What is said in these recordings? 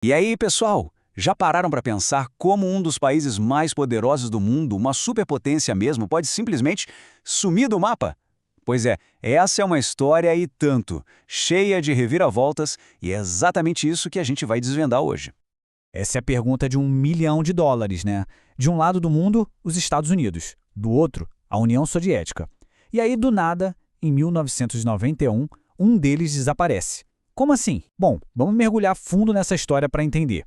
E aí, pessoal, já pararam para pensar como um dos países mais poderosos do mundo, uma superpotência mesmo, pode simplesmente sumir do mapa? Pois é, essa é uma história e tanto, cheia de reviravoltas, e é exatamente isso que a gente vai desvendar hoje. Essa é a pergunta de US$ 1 milhão, né? De um lado do mundo, os Estados Unidos. Do outro, a União Soviética. E aí, do nada, em 1991, um deles desaparece. Como assim? Bom, vamos mergulhar fundo nessa história para entender.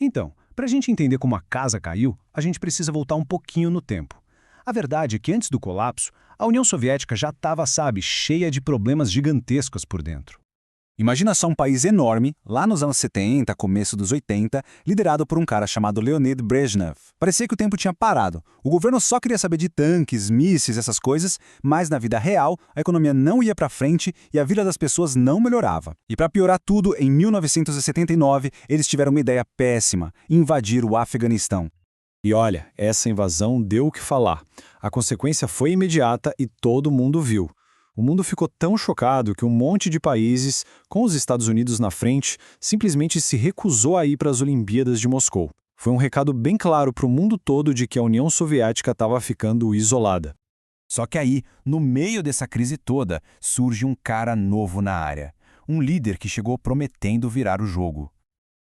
Então, para a gente entender como a casa caiu, a gente precisa voltar um pouquinho no tempo. A verdade é que antes do colapso, a União Soviética já estava, cheia de problemas gigantescos por dentro. Imagina só um país enorme, lá nos anos 70, começo dos 80, liderado por um cara chamado Leonid Brezhnev. Parecia que o tempo tinha parado. O governo só queria saber de tanques, mísseis, essas coisas, mas na vida real, a economia não ia para frente e a vida das pessoas não melhorava. E para piorar tudo, em 1979, eles tiveram uma ideia péssima: invadir o Afeganistão. E olha, essa invasão deu o que falar. A consequência foi imediata e todo mundo viu. O mundo ficou tão chocado que um monte de países, com os Estados Unidos na frente, simplesmente se recusou a ir para as Olimpíadas de Moscou. Foi um recado bem claro para o mundo todo de que a União Soviética estava ficando isolada. Só que aí, no meio dessa crise toda, surge um cara novo na área. Um líder que chegou prometendo virar o jogo.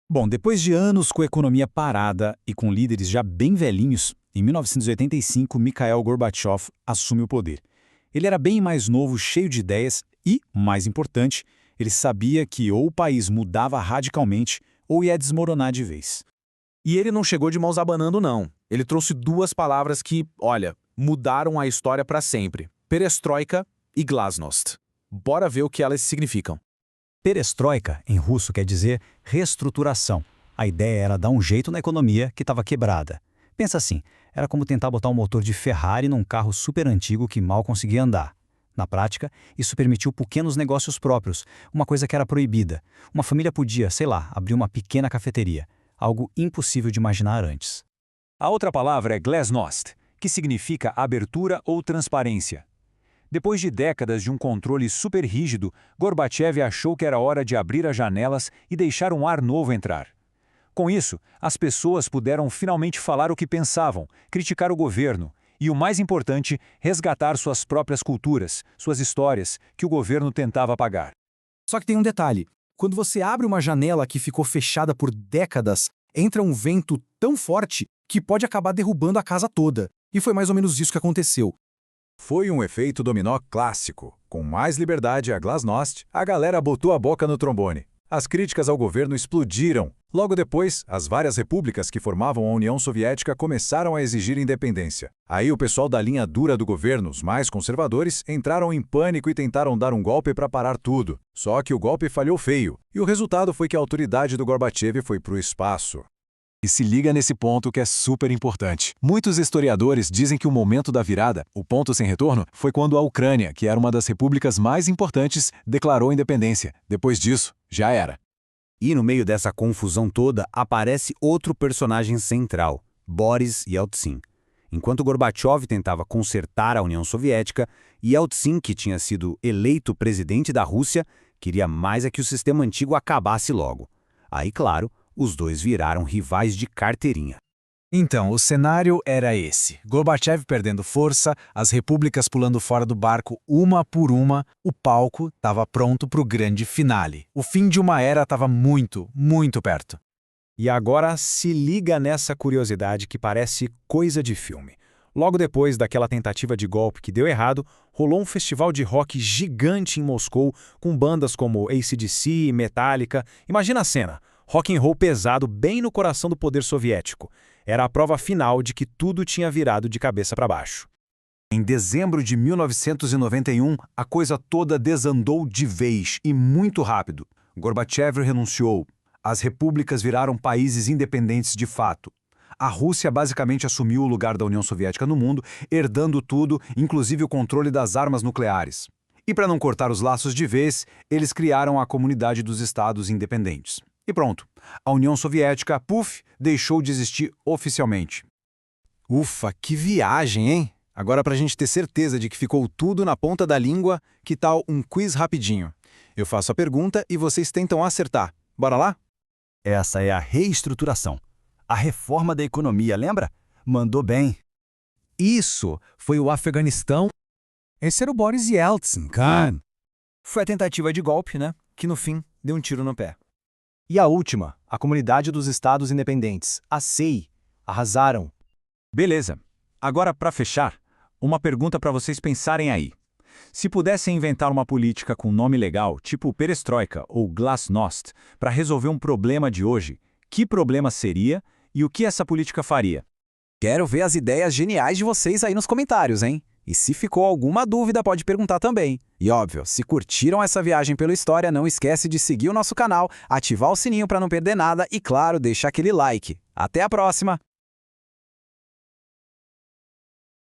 Bom, depois de anos com a economia parada e com líderes já bem velhinhos, em 1985, Mikhail Gorbachev assume o poder. Ele era bem mais novo, cheio de ideias e, mais importante, ele sabia que ou o país mudava radicalmente ou ia desmoronar de vez. E ele não chegou de mãos abanando, não. Ele trouxe duas palavras que, olha, mudaram a história para sempre. Perestroika e glasnost. Bora ver o que elas significam. Perestroika, em russo, quer dizer reestruturação. A ideia era dar um jeito na economia que estava quebrada. Pensa assim, era como tentar botar um motor de Ferrari num carro super antigo que mal conseguia andar. Na prática, isso permitiu pequenos negócios próprios, uma coisa que era proibida. Uma família podia, abrir uma pequena cafeteria, algo impossível de imaginar antes. A outra palavra é glasnost, que significa abertura ou transparência. Depois de décadas de um controle super rígido, Gorbachev achou que era hora de abrir as janelas e deixar um ar novo entrar. Com isso, as pessoas puderam finalmente falar o que pensavam, criticar o governo e, o mais importante, resgatar suas próprias culturas, suas histórias, que o governo tentava apagar. Só que tem um detalhe. Quando você abre uma janela que ficou fechada por décadas, entra um vento tão forte que pode acabar derrubando a casa toda. E foi mais ou menos isso que aconteceu. Foi um efeito dominó clássico. Com mais liberdade a glasnost, a galera botou a boca no trombone. As críticas ao governo explodiram. Logo depois, as várias repúblicas que formavam a União Soviética começaram a exigir independência. Aí o pessoal da linha dura do governo, os mais conservadores, entraram em pânico e tentaram dar um golpe para parar tudo. Só que o golpe falhou feio, e o resultado foi que a autoridade do Gorbachev foi para o espaço. E se liga nesse ponto que é super importante. Muitos historiadores dizem que o momento da virada, o ponto sem retorno, foi quando a Ucrânia, que era uma das repúblicas mais importantes, declarou independência. Depois disso, já era. E no meio dessa confusão toda, aparece outro personagem central, Boris Yeltsin. Enquanto Gorbachev tentava consertar a União Soviética, Yeltsin, que tinha sido eleito presidente da Rússia, queria mais é que o sistema antigo acabasse logo. Aí, claro, os dois viraram rivais de carteirinha. Então, o cenário era esse. Gorbachev perdendo força, as repúblicas pulando fora do barco uma por uma, o palco estava pronto para o grande finale. O fim de uma era estava muito, muito perto. E agora se liga nessa curiosidade que parece coisa de filme. Logo depois daquela tentativa de golpe que deu errado, rolou um festival de rock gigante em Moscou, com bandas como AC/DC, Metallica. Imagina a cena, rock and roll pesado bem no coração do poder soviético. Era a prova final de que tudo tinha virado de cabeça para baixo. Em dezembro de 1991, a coisa toda desandou de vez e muito rápido. Gorbachev renunciou. As repúblicas viraram países independentes de fato. A Rússia basicamente assumiu o lugar da União Soviética no mundo, herdando tudo, inclusive o controle das armas nucleares. E para não cortar os laços de vez, eles criaram a Comunidade dos Estados Independentes. E pronto, a União Soviética, puf, deixou de existir oficialmente. Ufa, que viagem, hein? Agora, para a gente ter certeza de que ficou tudo na ponta da língua, que tal um quiz rapidinho? Eu faço a pergunta e vocês tentam acertar. Bora lá? Essa é a reestruturação. A reforma da economia, lembra? Mandou bem. Isso foi o Afeganistão. Esse era o Boris Yeltsin, cara. Foi a tentativa de golpe, né? Que no fim deu um tiro no pé. E a última, a Comunidade dos Estados Independentes, a CEI, arrasaram. Beleza. Agora, para fechar, uma pergunta para vocês pensarem aí. Se pudessem inventar uma política com nome legal, tipo perestroika ou glasnost, para resolver um problema de hoje, que problema seria e o que essa política faria? Quero ver as ideias geniais de vocês aí nos comentários, hein? E se ficou alguma dúvida, pode perguntar também. E óbvio, se curtiram essa viagem pela história, não esquece de seguir o nosso canal, ativar o sininho para não perder nada e, claro, deixar aquele like. Até a próxima!